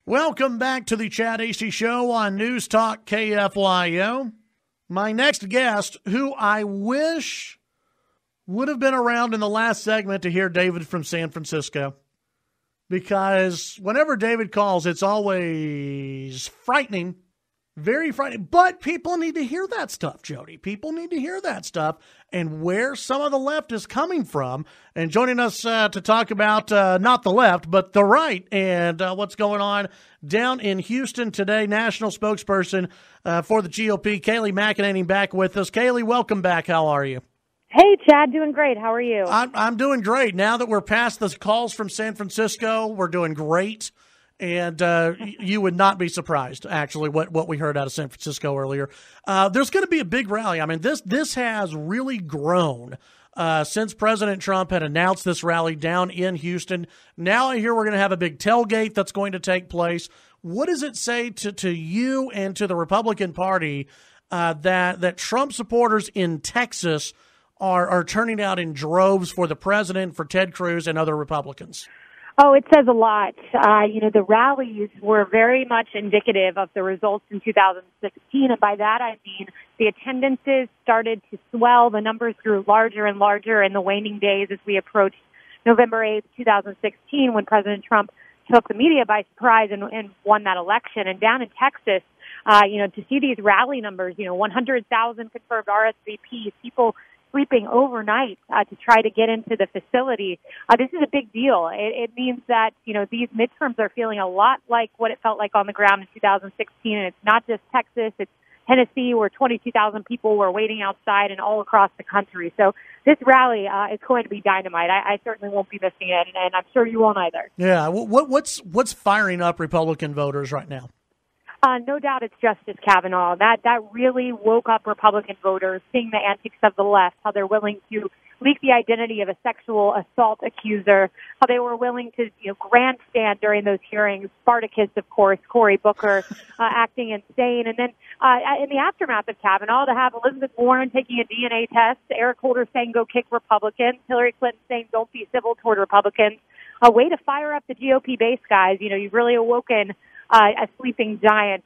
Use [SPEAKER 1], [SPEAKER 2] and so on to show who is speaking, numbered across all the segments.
[SPEAKER 1] Welcome back to the Chad Hasty Show on News Talk KFYO. My next guest, who I wish would have been around in the last segment to hear David from San Francisco, because whenever David calls, it's always frightening, very frightening. But people need to hear that stuff, Jody. People need to hear that stuff and where some of the left is coming from. And joining us to talk about not the left, but the right and what's going on down in Houston today, national spokesperson for the GOP, Kayleigh McEnany, back with us. Kayleigh, welcome back. How are you?
[SPEAKER 2] Hey, Chad, doing great. How are you?
[SPEAKER 1] I'm doing great. Now that we're past the calls from San Francisco, we're doing great. And you would not be surprised, actually, what we heard out of San Francisco earlier. There's going to be a big rally. I mean, this has really grown since President Trump had announced this rally down in Houston. Now I hear we're going to have a big tailgate that's going to take place. What does it say to you and to the Republican Party that Trump supporters in Texas are turning out in droves for the president, for Ted Cruz, and other Republicans?
[SPEAKER 2] Oh, it says a lot. The rallies were very much indicative of the results in 2016. And by that, I mean the attendances started to swell. The numbers grew larger and larger in the waning days as we approached November 8th, 2016, when President Trump took the media by surprise and won that election. And down in Texas, to see these rally numbers, 100,000 confirmed RSVPs, people sleeping overnight to try to get into the facility. This is a big deal. It means that, these midterms are feeling a lot like what it felt like on the ground in 2016. And it's not just Texas, it's Tennessee, where 22,000 people were waiting outside, and all across the country. So this rally is going to be dynamite. I certainly won't be missing it, and I'm sure you won't either.
[SPEAKER 1] Yeah. What's firing up Republican voters right now?
[SPEAKER 2] No doubt it's Justice Kavanaugh. That really woke up Republican voters, seeing the antics of the left, how they're willing to leak the identity of a sexual assault accuser, how they were willing to grandstand during those hearings. Spartacus, of course, Cory Booker acting insane. And then in the aftermath of Kavanaugh, to have Elizabeth Warren taking a DNA test, Eric Holder saying go kick Republicans, Hillary Clinton saying don't be civil toward Republicans, a way to fire up the GOP base, guys. You've really awoken a sleeping giant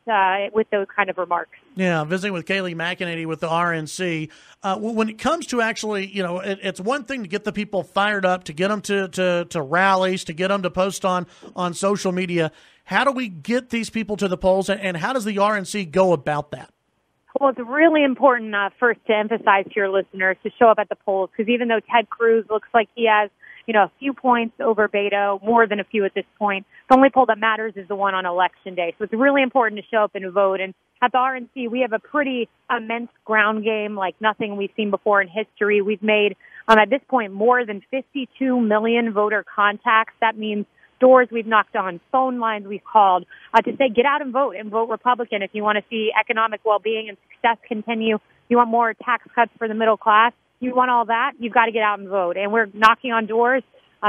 [SPEAKER 2] with those kind of remarks.
[SPEAKER 1] Yeah, visiting with Kayleigh McEnany with the RNC. When it comes to actually, it's one thing to get the people fired up, to get them to rallies, to get them to post on social media. How do we get these people to the polls, and how does the RNC go about that?
[SPEAKER 2] Well, it's really important first to emphasize to your listeners to show up at the polls, because even though Ted Cruz looks like he has a few points over Beto, more than a few at this point, the only poll that matters is the one on Election Day. So it's really important to show up and vote. And at the RNC, we have a pretty immense ground game like nothing we've seen before in history. We've made, at this point, more than 52 million voter contacts. That means doors we've knocked on, phone lines we've called to say get out and vote Republican if you want to see economic well-being and success continue. You want more tax cuts for the middle class. You want all that, you've got to get out and vote. And we're knocking on doors,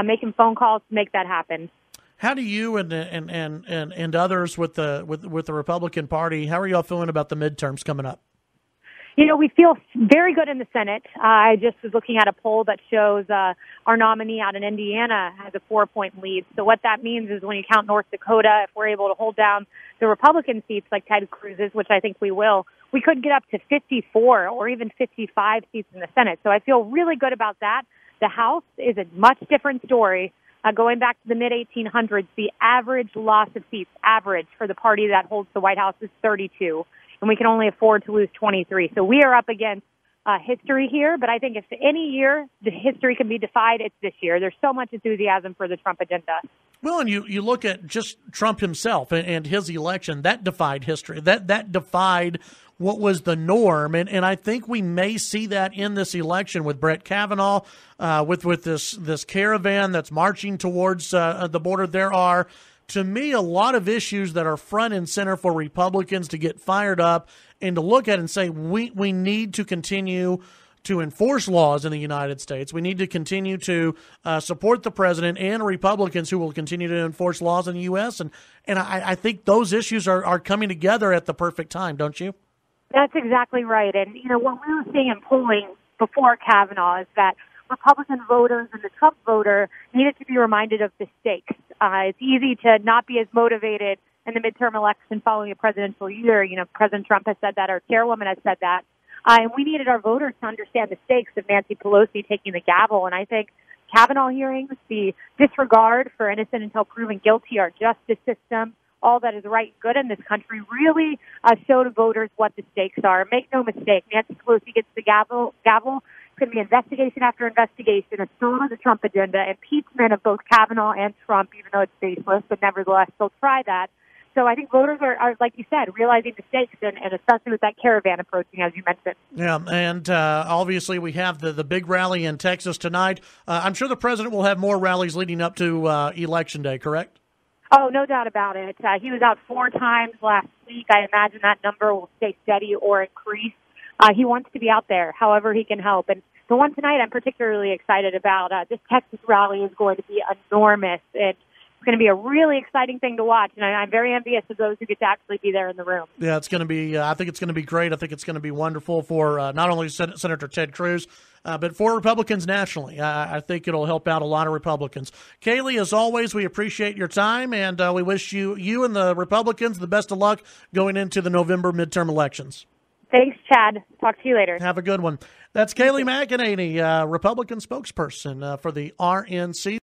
[SPEAKER 2] making phone calls to make that happen.
[SPEAKER 1] How do you and others with the Republican Party, how are y'all feeling about the midterms coming up?
[SPEAKER 2] We feel very good in the Senate. I just was looking at a poll that shows our nominee out in Indiana has a 4-point lead. So what that means is when you count North Dakota, if we're able to hold down the Republican seats like Ted Cruz's, which I think we will, we could get up to 54 or even 55 seats in the Senate. So I feel really good about that. The House is a much different story. Going back to the mid-1800s, the average loss of seats, average for the party that holds the White House, is 32. And we can only afford to lose 23. So we are up against history here. But I think if any year the history can be defied, it's this year. There's so much enthusiasm for the Trump agenda.
[SPEAKER 1] Well, and you look at just Trump himself and his election, that defied history. That defied what was the norm. And I think we may see that in this election with Brett Kavanaugh, with this caravan that's marching towards the border. There are, to me, a lot of issues that are front and center for Republicans to get fired up and to look at and say, we need to continue to enforce laws in the United States. We need to continue to support the president and Republicans who will continue to enforce laws in the U.S. And I think those issues are coming together at the perfect time, don't you?
[SPEAKER 2] That's exactly right. And, what we were seeing in polling before Kavanaugh is that Republican voters and the Trump voter needed to be reminded of the stakes. It's easy to not be as motivated in the midterm election following a presidential year. You know, President Trump has said that, our chairwoman has said that. And we needed our voters to understand the stakes of Nancy Pelosi taking the gavel. And I think Kavanaugh hearings, the disregard for innocent until proven guilty, our justice system, all that is right and good in this country, really showed voters what the stakes are. Make no mistake, Nancy Pelosi gets the gavel. It's going to be investigation after investigation, a still on the Trump agenda, impeachment of both Kavanaugh and Trump, even though it's baseless, but nevertheless, they'll try that. So I think voters are, like you said, realizing the stakes, and especially with that caravan approaching, as you mentioned.
[SPEAKER 1] Yeah, and obviously we have the big rally in Texas tonight. I'm sure the president will have more rallies leading up to Election Day, correct?
[SPEAKER 2] Oh, no doubt about it. He was out 4 times last week. I imagine that number will stay steady or increase. He wants to be out there however he can help. And the one tonight I'm particularly excited about. This Texas rally is going to be enormous. It's going to be a really exciting thing to watch, and I'm very envious of those who get to actually be there in the room.
[SPEAKER 1] Yeah, it's going to be. I think it's going to be great. I think it's going to be wonderful for not only Senator Ted Cruz, but for Republicans nationally. I think it'll help out a lot of Republicans. Kayleigh, as always, we appreciate your time, and we wish you and the Republicans the best of luck going into the November midterm elections.
[SPEAKER 2] Thanks, Chad. Talk to you later.
[SPEAKER 1] Have a good one. That's Kayleigh McEnany, Republican spokesperson for the RNC.